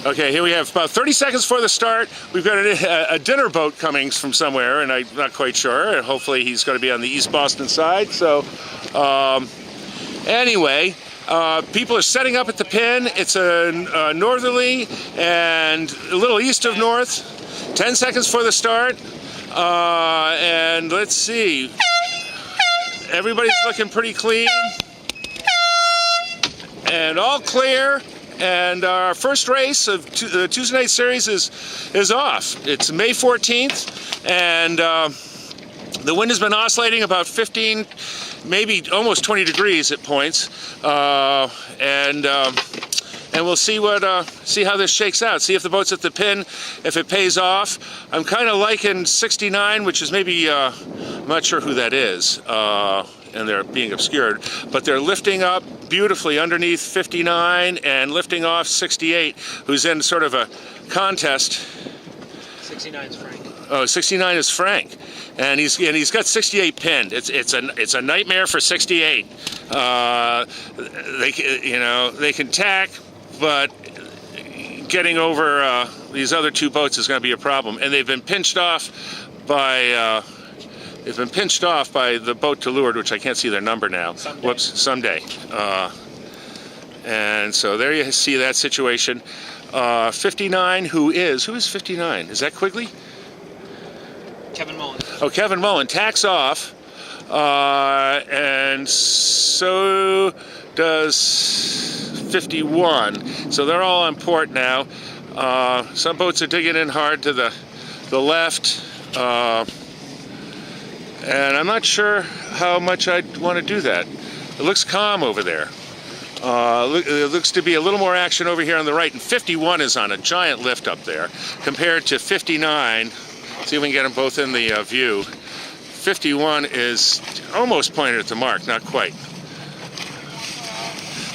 Okay, here we have about 30 seconds before the start. We've got a dinner boat coming from somewhere, and I'm not quite sure. Hopefully he's going to be on the East Boston side. So anyway, people are setting up at the pin. It's a northerly and a little east of north. 10 seconds before the start. And let's see. Everybody's looking pretty clean. And all clear. And our first race of the Tuesday Night Series is off. It's May 14th, and the wind has been oscillating about 15, maybe almost 20 degrees at points, and we'll see how this shakes out. See if the boat's at the pin, if it pays off. I'm kind of liking 69, which is maybe I'm not sure who that is. And they're being obscured, but they're lifting up beautifully underneath 59 and lifting off 68, who's in sort of a contest. 69 is Frank. Oh, 69 is Frank, and he's got 68 pinned. It's a nightmare for 68. They can tack, but getting over these other two boats is going to be a problem, and they've been pinched off by. They've been pinched off by the boat to leeward, which I can't see their number now. Someday. Whoops, someday. And so there you see that situation. 59, who is 59? Is that Quigley? Kevin Mullen. Oh, Kevin Mullen tacks off. And so does 51. So they're all on port now. Some boats are digging in hard to the left. And I'm not sure how much I'd want to do that. It looks calm over there. It looks to be a little more action over here on the right. And 51 is on a giant lift up there compared to 59. See if we can get them both in the view. 51 is almost pointed at the mark, not quite.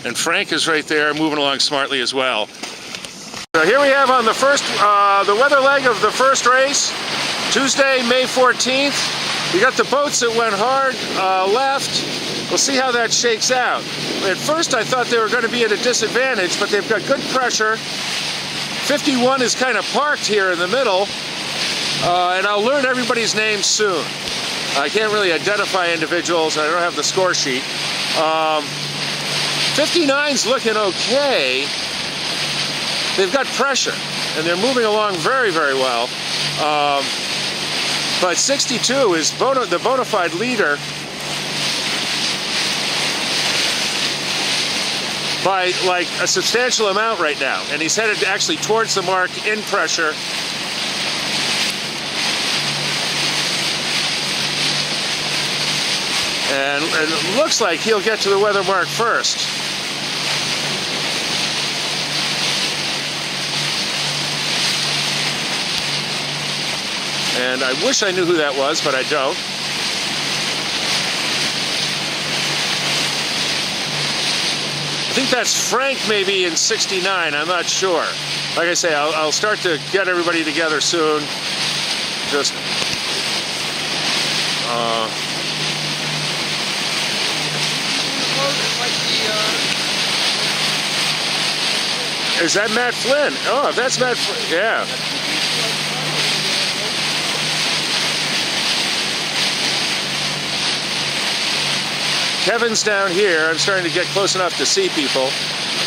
And Frank is right there, moving along smartly as well. So here we have on the first, the weather leg of the first race, Tuesday, May 14th. We got the boats that went hard left. We'll see how that shakes out. At first I thought they were going to be at a disadvantage, but they've got good pressure. 51 is kind of parked here in the middle, and I'll learn everybody's names soon. I can't really identify individuals. I don't have the score sheet. 59's looking okay. They've got pressure, and they're moving along very, very well. But 62 is the bona fide leader by like a substantial amount right now. And he's headed actually towards the mark in pressure. And it looks like he'll get to the weather mark first. And I wish I knew who that was, but I don't. I think that's Frank maybe in 69, I'm not sure. Like I say, I'll start to get everybody together soon. Just, is that Matt Flynn? Oh, if that's Matt Flynn, yeah. Kevin's down here. I'm starting to get close enough to see people,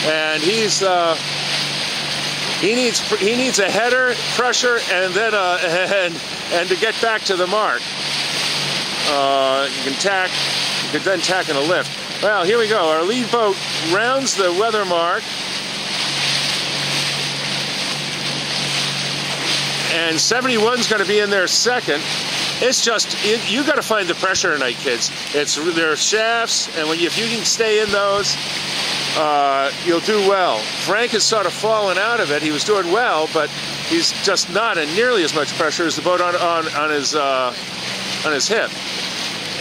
and he needs a header, pressure, and then and to get back to the mark. You can then tack in a lift. Well, here we go. Our lead boat rounds the weather mark, and 71's going to be in there second. It's just, you got to find the pressure tonight, kids. There are shafts, and if you can stay in those, you'll do well. Frank has sort of fallen out of it. He was doing well, but he's just not in nearly as much pressure as the boat on his hip.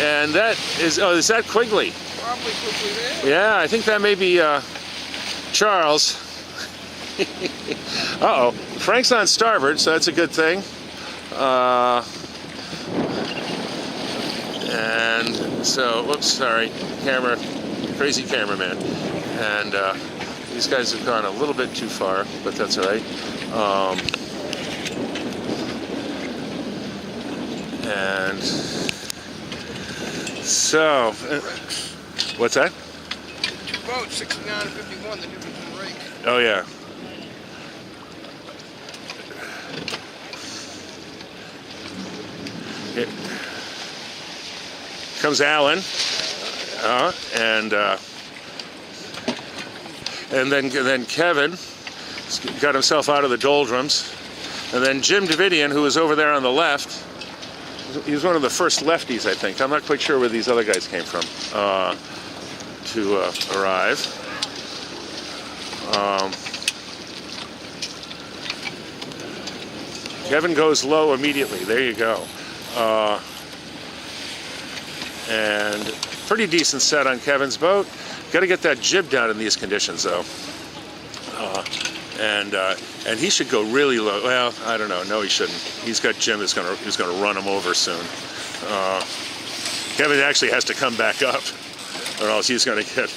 And that is, oh, is that Quigley? Probably Quigley there. Yeah, I think that may be Charles. Uh-oh, Frank's on starboard, so that's a good thing. And so, whoops, sorry, crazy cameraman. And These guys have gone a little bit too far, but that's all right. And so, what's that? Two boats, 69 and 51, the difference in rake. Oh yeah. Here comes Alan, and then Kevin got himself out of the doldrums, and then Jim Davidian, who was over there on the left. He was one of the first lefties, I think. I'm not quite sure where these other guys came from to arrive. Kevin goes low immediately. There you go. And pretty decent set on Kevin's boat. Got to get that jib down in these conditions, though. And he should go really low. Well, I don't know. No, he shouldn't. He's got Jim who's gonna run him over soon. Kevin actually has to come back up, or else he's gonna get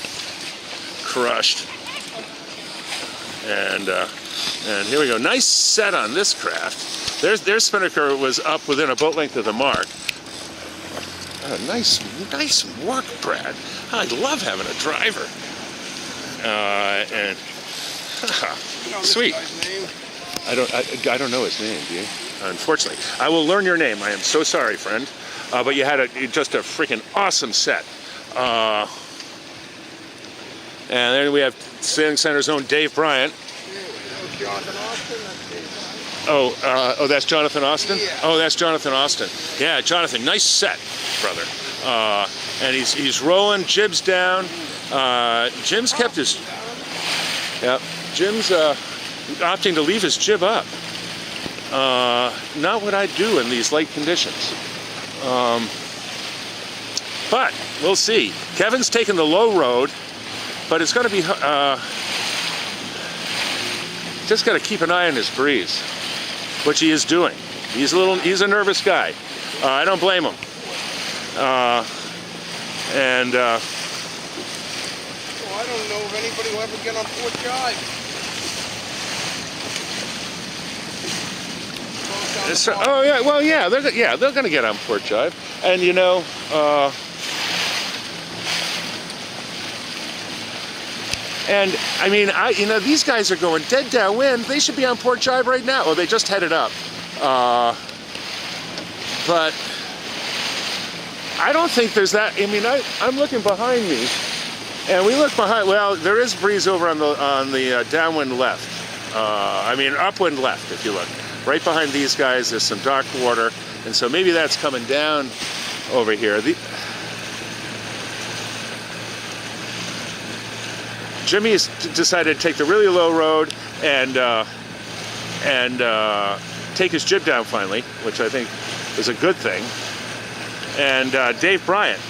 crushed. And here we go. Nice set on this craft. Their spinnaker was up within a boat length of the mark. Nice work, Brad. I love having a driver. And sweet. I don't know his name, do you? Unfortunately, I will learn your name. I am so sorry, friend. But you had just a freaking awesome set. And then we have Sailing Center's own Dave Bryant. Oh, that's Jonathan Austin? Yeah. Oh, that's Jonathan Austin. Yeah, Jonathan, nice set, brother. And he's rolling, jibs down. Jim's kept his... Yeah, Jim's opting to leave his jib up. Not what I'd do in these light conditions. But we'll see. Kevin's taking the low road, but it's going to be... just got to keep an eye on his breeze, which he is doing. He's a nervous guy. I don't blame him. Well, I don't know if anybody will ever get on Port Jive. Oh yeah, well yeah, they're going to get on Port Jive, and you know, and I mean, these guys are going dead downwind. They should be on Port Jive right now. Well, they just headed up, but I don't think there's that. I mean, I'm looking behind me, and we look behind. Well, there is breeze over on the downwind left. I mean, upwind left, if you look. Right behind these guys, there's some dark water, and so maybe that's coming down over here. Jimmy's decided to take the really low road and take his jib down finally, which I think is a good thing. And Dave Bryant.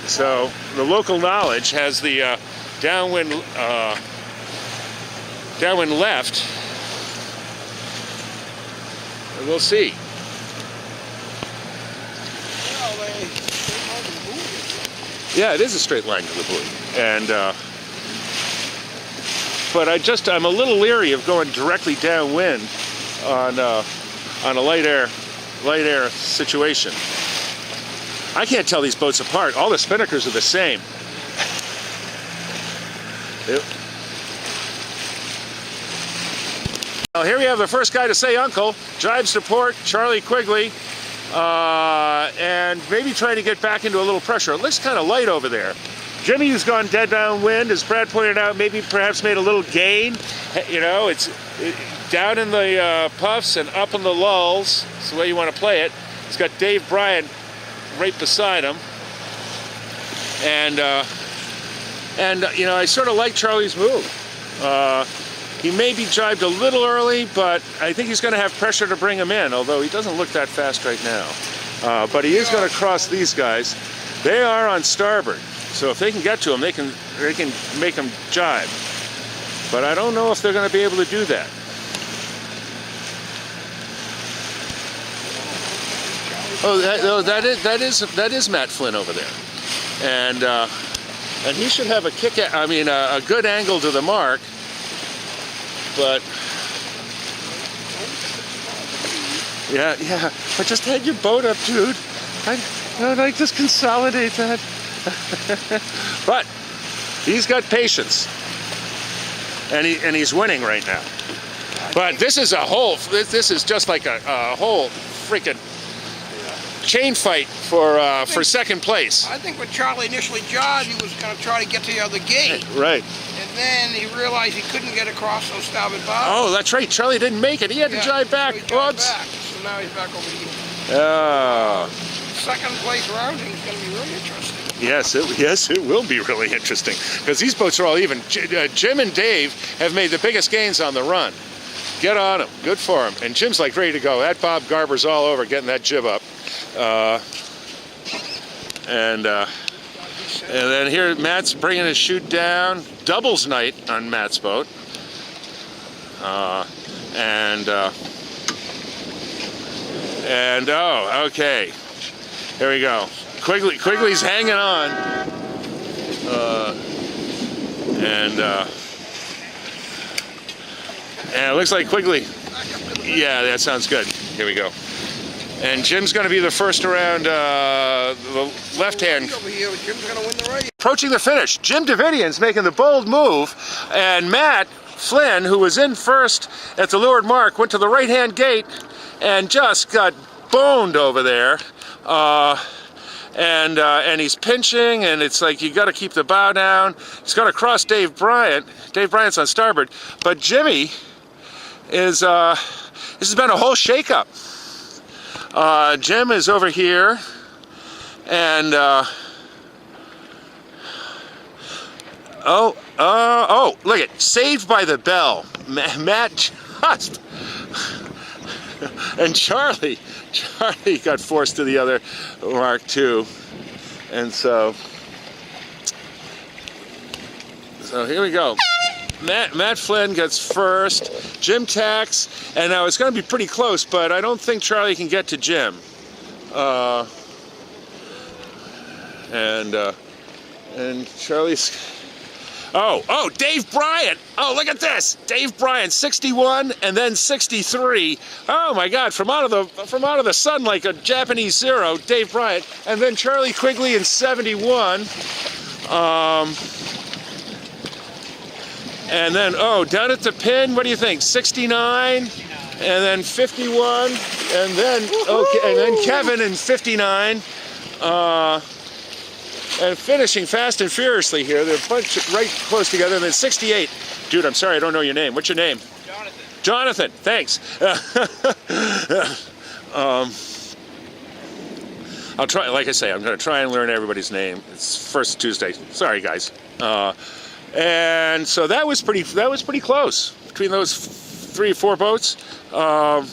So the local knowledge has the downwind left. And we'll see. Yeah, it is a straight line to the buoy. And but I'm a little leery of going directly downwind on a light air situation. I can't tell these boats apart. All the spinnakers are the same. Yep. Well, here we have the first guy to say uncle. Jibes to port, Charlie Quigley. And maybe trying to get back into a little pressure. It looks kind of light over there. Jimmy's gone dead downwind, as Brad pointed out, maybe perhaps made a little gain. You know, it's down in the puffs and up in the lulls. It's the way you want to play it. It's got Dave Bryant right beside him. And you know, I sort of like Charlie's move. He may be jibed a little early, but I think he's going to have pressure to bring him in, although he doesn't look that fast right now. But he is going to cross these guys. They are on starboard, so if they can get to him, they can make him jibe. But I don't know if they're going to be able to do that. Oh, that is Matt Flynn over there, and he should have a good angle to the mark. but yeah. But just head your boat up, dude. I'd like just consolidate that. But he's got patience, and he's winning right now. But this is this is just like a whole freaking chain fight for second place. I think when Charlie initially jogged, he was going to try to get to the other gate. Right. And then he realized he couldn't get across those starboard bows. Oh, that's right. Charlie didn't make it. He had to jive back. So he jived Whoops. back. So now he's back over here. Oh. Second place rounding is going to be really interesting. Yes, it will be really interesting because these boats are all even. Jim and Dave have made the biggest gains on the run. Get on them. Good for him. And Jim's like ready to go. That Bob Garber's all over getting that jib up. And then here Matt's bringing his chute down. Doubles night on Matt's boat. And oh, okay. Here we go. Quigley's hanging on. And it looks like Quigley. Yeah, that sounds good. Here we go. And Jim's going to be the first around the left hand. Over here, Jim's going to win the race. Approaching the finish, Jim Davidian's making the bold move, and Matt Flynn, who was in first at the leeward mark, went to the right-hand gate and just got boned over there. And he's pinching, and it's like you got to keep the bow down. He's got to cross Dave Bryant. Dave Bryant's on starboard, but Jimmy is. This has been a whole shakeup. Jim is over here, and oh, look at Saved by the Bell. Matt just and Charlie got forced to the other mark too, and so here we go. Matt Flynn gets first, Jim tacks, and now it's going to be pretty close, but I don't think Charlie can get to Jim. And Charlie's. Oh, Dave Bryant. Oh, look at this. Dave Bryant, 61 and then 63. Oh my God, from out of the sun like a Japanese zero, Dave Bryant. And then Charlie Quigley in 71. And then, down at the pin, what do you think? 69 and then 51 and then and then Kevin in 59. And finishing fast and furiously here. They're bunched right close together. And then 68. Dude, I'm sorry, I don't know your name. What's your name? Jonathan, thanks. I'll try, like I say, I'm going to try and learn everybody's name. It's first Tuesday. Sorry, guys. And so that was pretty close between those 3 or 4 boats. And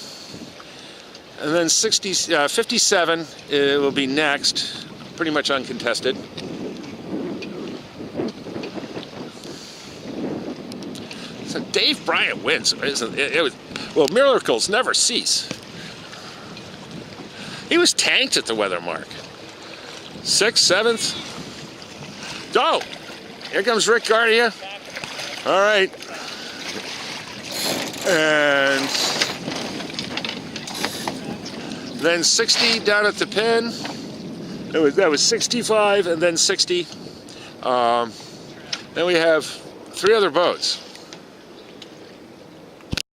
then 57 will be next. Pretty much uncontested. So Dave Bryant wins. Well, miracles never cease. He was tanked at the weather mark. 6th, 7th. Oh, here comes Rick Guardia. All right. And then 60 down at the pin. That was 65 and then 60. Then we have 3 other boats.